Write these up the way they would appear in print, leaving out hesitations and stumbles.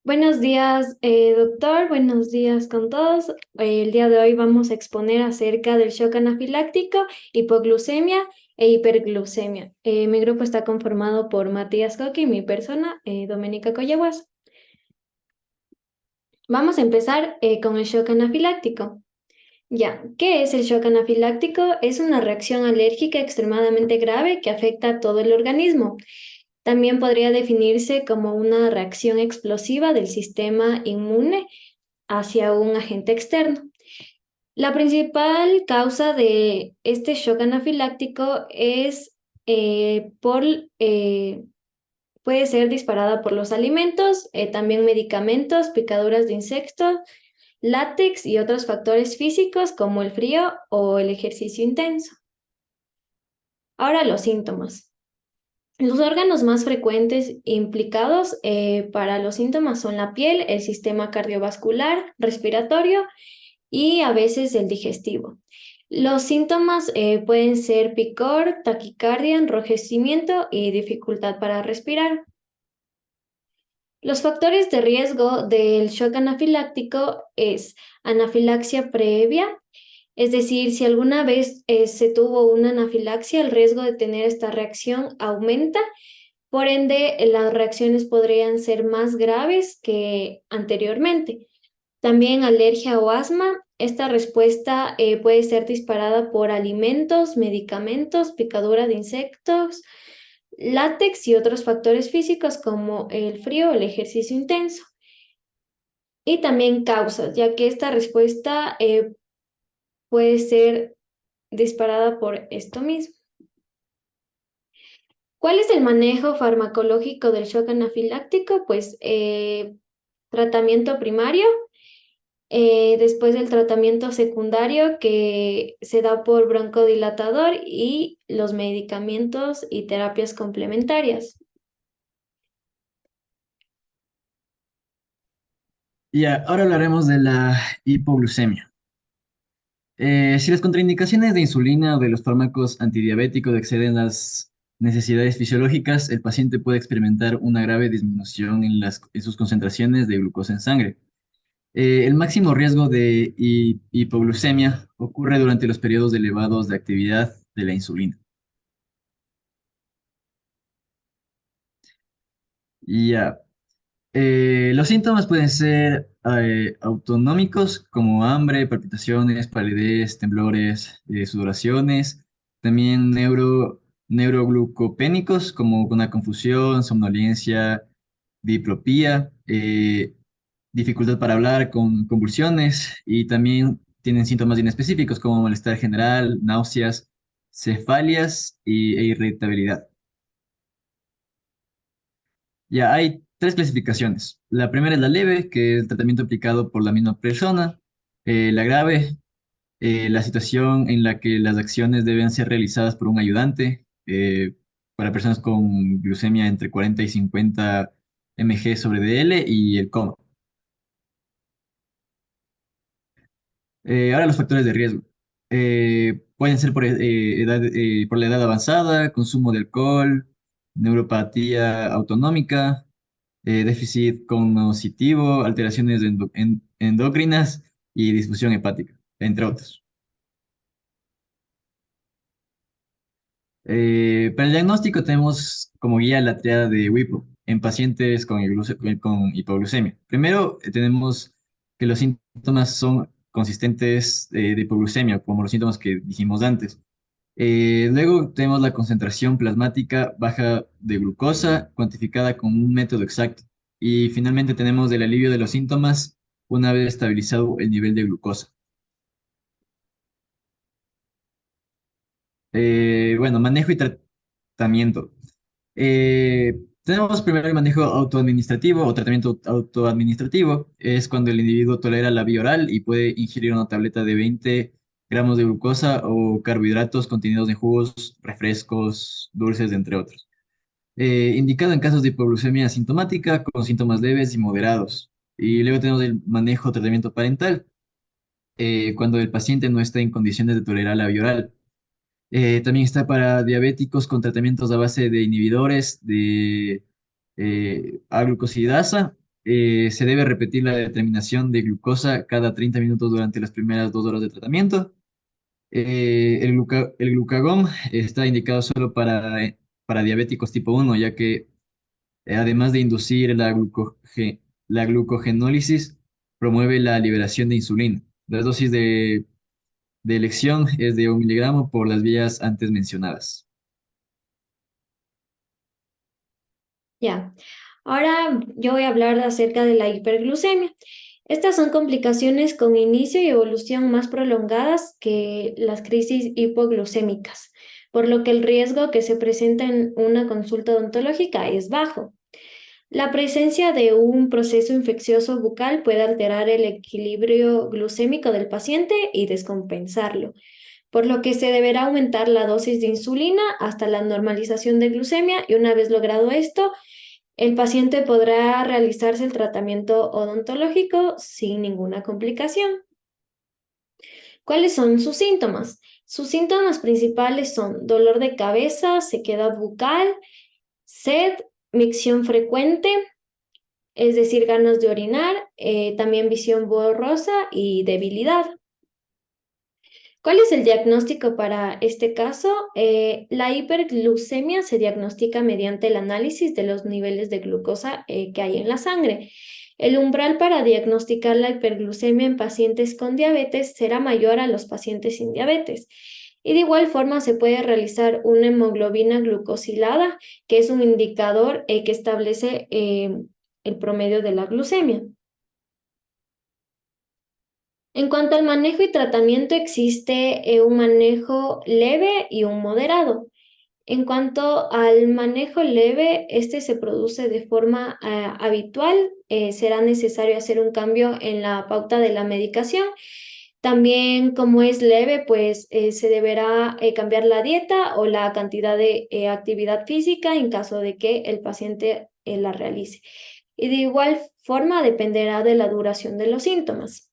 Buenos días, doctor. Buenos días con todos. El día de hoy vamos a exponer acerca del shock anafiláctico, hipoglucemia e hiperglucemia. Mi grupo está conformado por Matías Coqui y mi persona, Doménica Collaguas. Vamos a empezar con el shock anafiláctico. Ya, ¿qué es el shock anafiláctico? Es una reacción alérgica extremadamente grave que afecta a todo el organismo. También podría definirse como una reacción explosiva del sistema inmune hacia un agente externo. La principal causa de este shock anafiláctico es por, puede ser disparada por los alimentos, también medicamentos, picaduras de insectos, látex y otros factores físicos como el frío o el ejercicio intenso. Ahora los síntomas. Los órganos más frecuentes implicados para los síntomas son la piel, el sistema cardiovascular, respiratorio y a veces el digestivo. Los síntomas pueden ser picor, taquicardia, enrojecimiento y dificultad para respirar. Los factores de riesgo del shock anafiláctico es anafilaxia previa, es decir, si alguna vez se tuvo una anafilaxia, el riesgo de tener esta reacción aumenta. Por ende, las reacciones podrían ser más graves que anteriormente. También alergia o asma. Esta respuesta puede ser disparada por alimentos, medicamentos, picadura de insectos, látex y otros factores físicos como el frío o el ejercicio intenso. Y también causas, ya que esta respuesta puede ser disparada por esto mismo. ¿Cuál es el manejo farmacológico del shock anafiláctico? Pues tratamiento primario, después el tratamiento secundario que se da por broncodilatador y los medicamentos y terapias complementarias. Y ahora hablaremos de la hipoglucemia. Si las contraindicaciones de insulina o de los fármacos antidiabéticos exceden las necesidades fisiológicas, el paciente puede experimentar una grave disminución en sus concentraciones de glucosa en sangre. El máximo riesgo de hipoglucemia ocurre durante los periodos elevados de actividad de la insulina. Y ya, los síntomas pueden ser autonómicos como hambre, palpitaciones, palidez, temblores, sudoraciones, también neuroglucopénicos como una confusión, somnolencia, diplopía, dificultad para hablar con convulsiones y también tienen síntomas inespecíficos como malestar general, náuseas, cefalias e irritabilidad. Ya hay tres clasificaciones. La primera es la leve, que es el tratamiento aplicado por la misma persona. La grave, la situación en la que las acciones deben ser realizadas por un ayudante para personas con glucemia entre 40 y 50 mg sobre dl y el coma. Ahora los factores de riesgo. Pueden ser por la edad avanzada, consumo de alcohol, neuropatía autonómica, déficit cognitivo, alteraciones endocrinas y disfunción hepática, entre otros. Para el diagnóstico tenemos como guía la triada de WIPO en pacientes con hipoglucemia. Primero, tenemos que los síntomas son consistentes de hipoglucemia, como los síntomas que dijimos antes. Luego tenemos la concentración plasmática baja de glucosa, cuantificada con un método exacto. Y finalmente tenemos el alivio de los síntomas una vez estabilizado el nivel de glucosa. Bueno, manejo y tratamiento. Tenemos primero el manejo autoadministrativo o tratamiento autoadministrativo. Es cuando el individuo tolera la vía oral y puede ingerir una tableta de 20 gramos de glucosa o carbohidratos contenidos en jugos, refrescos, dulces, entre otros. Indicado en casos de hipoglucemia asintomática con síntomas leves y moderados. Y luego tenemos el manejo tratamiento parental, cuando el paciente no está en condiciones de tolerar la vía oral. También está para diabéticos con tratamientos a base de inhibidores de aglucosidasa se debe repetir la determinación de glucosa cada 30 minutos durante las primeras 2 horas de tratamiento. El glucagón está indicado solo para diabéticos tipo 1, ya que además de inducir la glucogenólisis, promueve la liberación de insulina. La dosis de elección es de 1 miligramo por las vías antes mencionadas. Ya. Ahora yo voy a hablar acerca de la hiperglucemia. Estas son complicaciones con inicio y evolución más prolongadas que las crisis hipoglucémicas, por lo que el riesgo que se presenta en una consulta odontológica es bajo. La presencia de un proceso infeccioso bucal puede alterar el equilibrio glucémico del paciente y descompensarlo, por lo que se deberá aumentar la dosis de insulina hasta la normalización de glucemia y una vez logrado esto, el paciente podrá realizarse el tratamiento odontológico sin ninguna complicación. ¿Cuáles son sus síntomas? Sus síntomas principales son dolor de cabeza, sequedad bucal, sed, micción frecuente, es decir, ganas de orinar, también visión borrosa y debilidad. ¿Cuál es el diagnóstico para este caso? La hiperglucemia se diagnostica mediante el análisis de los niveles de glucosa que hay en la sangre. El umbral para diagnosticar la hiperglucemia en pacientes con diabetes será mayor a los pacientes sin diabetes. Y de igual forma se puede realizar una hemoglobina glucosilada, que es un indicador que establece el promedio de la glucemia. En cuanto al manejo y tratamiento, existe un manejo leve y un moderado. En cuanto al manejo leve, este se produce de forma habitual. Será necesario hacer un cambio en la pauta de la medicación. También, como es leve, pues se deberá cambiar la dieta o la cantidad de actividad física en caso de que el paciente la realice. Y de igual forma dependerá de la duración de los síntomas.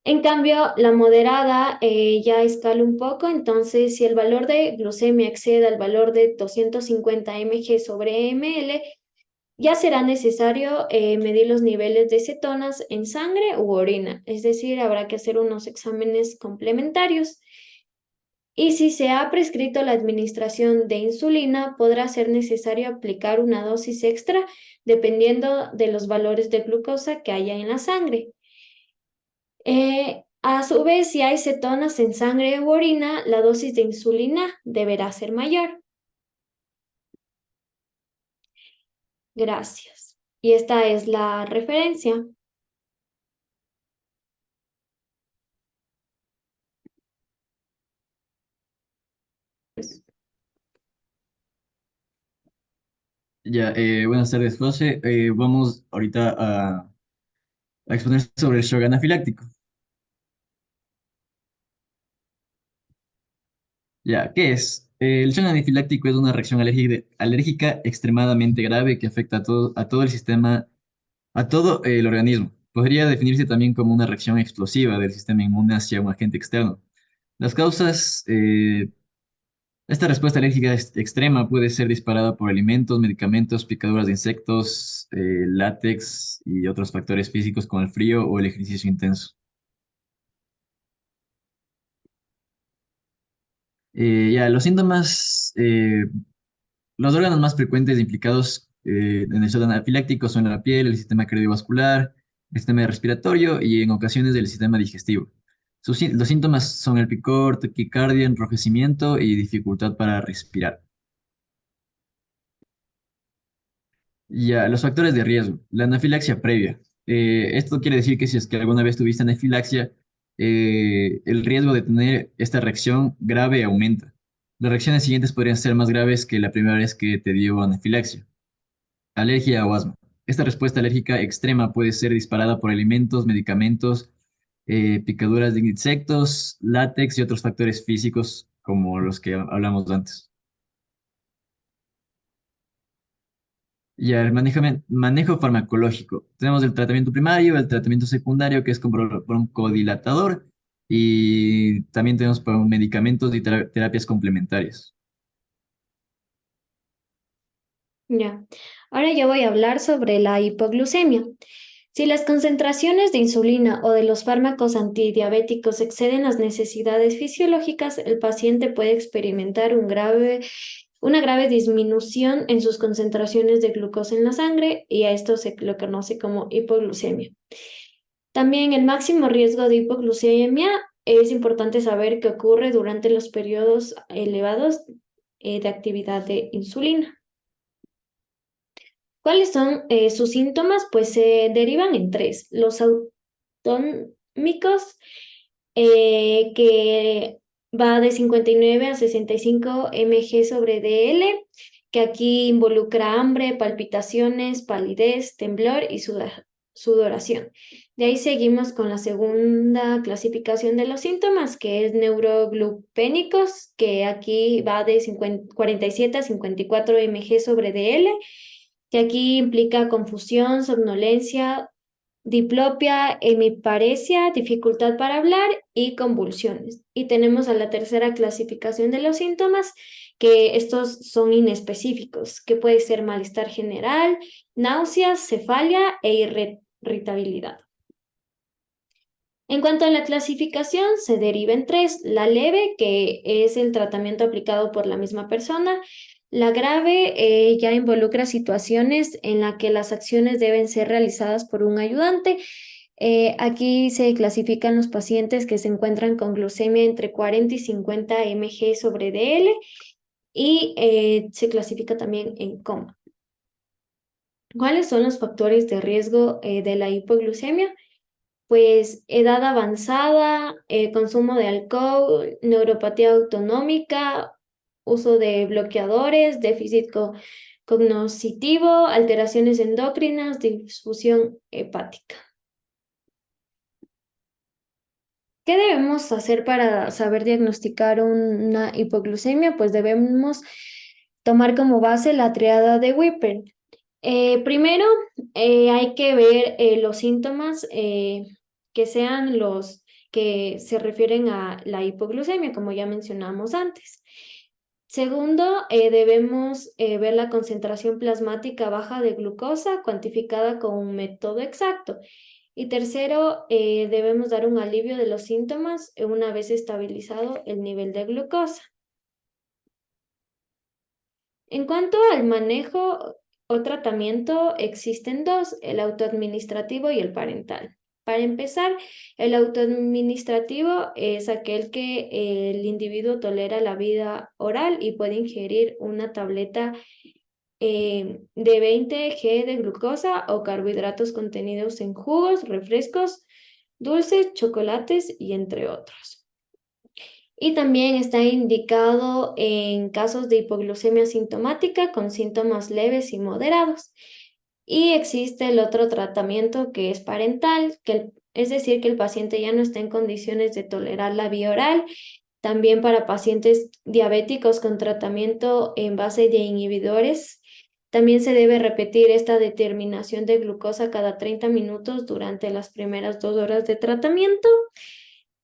En cambio, la moderada ya escala un poco, entonces si el valor de glucemia excede al valor de 250 mg sobre ml, ya será necesario medir los niveles de cetonas en sangre u orina, es decir, habrá que hacer unos exámenes complementarios. Y si se ha prescrito la administración de insulina, podrá ser necesario aplicar una dosis extra dependiendo de los valores de glucosa que haya en la sangre. A su vez, si hay cetonas en sangre u orina, la dosis de insulina deberá ser mayor. Gracias. Y esta es la referencia. Ya, buenas tardes, José. Vamos ahorita a exponer sobre el shock anafiláctico. Ya, ¿qué es? El shock anafiláctico es una reacción alérgica extremadamente grave que afecta a todo el sistema, a todo el organismo. Podría definirse también como una reacción explosiva del sistema inmune hacia un agente externo. Las causas, esta respuesta alérgica extrema puede ser disparada por alimentos, medicamentos, picaduras de insectos, látex y otros factores físicos como el frío o el ejercicio intenso. Ya, los síntomas, los órganos más frecuentes implicados en el shock anafiláctico son la piel, el sistema cardiovascular, el sistema respiratorio y en ocasiones el sistema digestivo. Los síntomas son el picor, taquicardia, enrojecimiento y dificultad para respirar. Ya, los factores de riesgo. La anafilaxia previa. Esto quiere decir que si es que alguna vez tuviste anafilaxia, el riesgo de tener esta reacción grave aumenta. Las reacciones siguientes podrían ser más graves que la primera vez que te dio anafilaxia. Alergia o asma. Esta respuesta alérgica extrema puede ser disparada por alimentos, medicamentos, picaduras de insectos, látex y otros factores físicos como los que hablamos antes. Ya, el manejo farmacológico. Tenemos el tratamiento primario, el tratamiento secundario, que es con broncodilatador, y también tenemos medicamentos y terapias complementarias. Ya. Ahora yo voy a hablar sobre la hipoglucemia. Si las concentraciones de insulina o de los fármacos antidiabéticos exceden las necesidades fisiológicas, el paciente puede experimentar una grave disminución en sus concentraciones de glucosa en la sangre y a esto se lo conoce como hipoglucemia. También el máximo riesgo de hipoglucemia es importante saber que ocurre durante los periodos elevados de actividad de insulina. ¿Cuáles son sus síntomas? Pues se derivan en tres. Los autómicos, que va de 59 a 65 mg sobre dl, que aquí involucra hambre, palpitaciones, palidez, temblor y sudoración. De ahí seguimos con la segunda clasificación de los síntomas, que es neuroglucémicos, que aquí va de 47 a 54 mg sobre dl, que aquí implica confusión, somnolencia, diplopia, hemiparesia, dificultad para hablar y convulsiones. Y tenemos a la tercera clasificación de los síntomas, que estos son inespecíficos, que puede ser malestar general, náuseas, cefalia e irritabilidad. En cuanto a la clasificación, se deriva en tres: la leve, que es el tratamiento aplicado por la misma persona; la grave ya involucra situaciones en las que las acciones deben ser realizadas por un ayudante. Aquí se clasifican los pacientes que se encuentran con glucemia entre 40 y 50 mg sobre dl y se clasifica también en coma. ¿Cuáles son los factores de riesgo de la hipoglucemia? Pues edad avanzada, consumo de alcohol, neuropatía autonómica, uso de bloqueadores, déficit cognoscitivo, alteraciones endocrinas, disfunción hepática. ¿Qué debemos hacer para saber diagnosticar una hipoglucemia? Pues debemos tomar como base la triada de Whipper. Primero, hay que ver los síntomas que sean los que se refieren a la hipoglucemia, como ya mencionamos antes. Segundo, debemos ver la concentración plasmática baja de glucosa cuantificada con un método exacto. Y tercero, debemos dar un alivio de los síntomas una vez estabilizado el nivel de glucosa. En cuanto al manejo o tratamiento, existen dos: el autoadministrativo y el parental. Para empezar, el autoadministrativo es aquel que el individuo tolera la vía oral y puede ingerir una tableta de 20 g de glucosa o carbohidratos contenidos en jugos, refrescos, dulces, chocolates y entre otros. Y también está indicado en casos de hipoglucemia sintomática con síntomas leves y moderados. Y existe el otro tratamiento que es parental, es decir, que el paciente ya no está en condiciones de tolerar la vía oral. También para pacientes diabéticos con tratamiento en base de inhibidores, también se debe repetir esta determinación de glucosa cada 30 minutos durante las primeras 2 horas de tratamiento.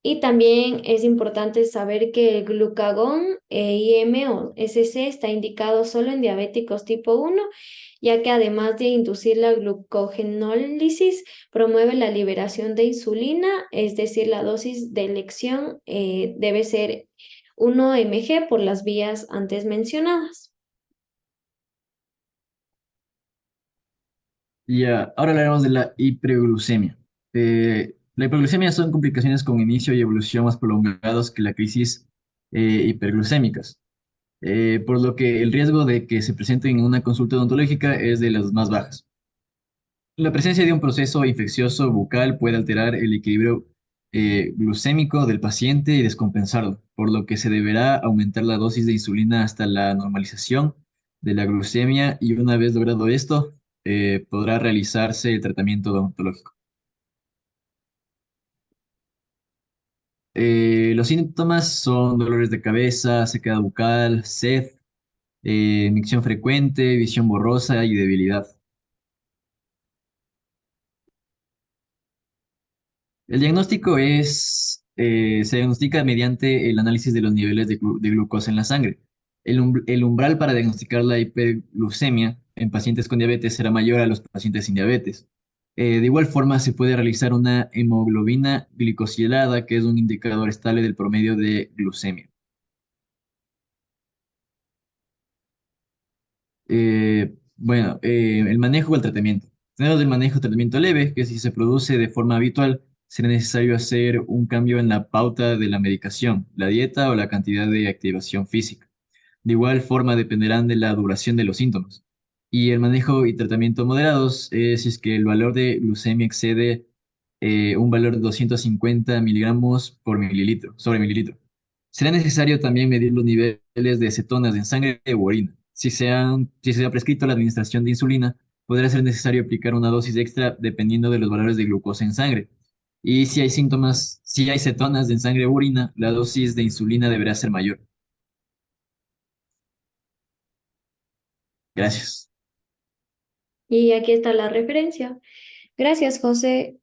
Y también es importante saber que el glucagón IM o SC está indicado solo en diabéticos tipo 1, ya que además de inducir la glucogenólisis, promueve la liberación de insulina, es decir, la dosis de elección debe ser 1 mg por las vías antes mencionadas. Y ahora hablaremos de la hiperglucemia. La hiperglucemia son complicaciones con inicio y evolución más prolongados que la crisis hiperglucémicas, por lo que el riesgo de que se presenten en una consulta odontológica es de las más bajas. La presencia de un proceso infeccioso bucal puede alterar el equilibrio glucémico del paciente y descompensarlo, por lo que se deberá aumentar la dosis de insulina hasta la normalización de la glucemia y una vez logrado esto, podrá realizarse el tratamiento odontológico. Los síntomas son dolores de cabeza, sequedad bucal, sed, micción frecuente, visión borrosa y debilidad. El diagnóstico se diagnostica mediante el análisis de los niveles de glucosa en la sangre. El umbral para diagnosticar la hiperglucemia en pacientes con diabetes será mayor a los pacientes sin diabetes. De igual forma, se puede realizar una hemoglobina glicosilada, que es un indicador estable del promedio de glucemia. El manejo o el tratamiento. Tenemos el manejo o tratamiento leve, que si se produce de forma habitual, será necesario hacer un cambio en la pauta de la medicación, la dieta o la cantidad de activación física. De igual forma, dependerán de la duración de los síntomas. Y el manejo y tratamiento moderados es si es que el valor de glucemia excede un valor de 250 miligramos por mililitro, sobre mililitro. Será necesario también medir los niveles de cetonas en sangre u orina. Si se ha prescrito la administración de insulina, podrá ser necesario aplicar una dosis extra dependiendo de los valores de glucosa en sangre. Y si hay síntomas, si hay cetonas en sangre u orina, la dosis de insulina deberá ser mayor. Gracias. Y aquí está la referencia. Gracias, José.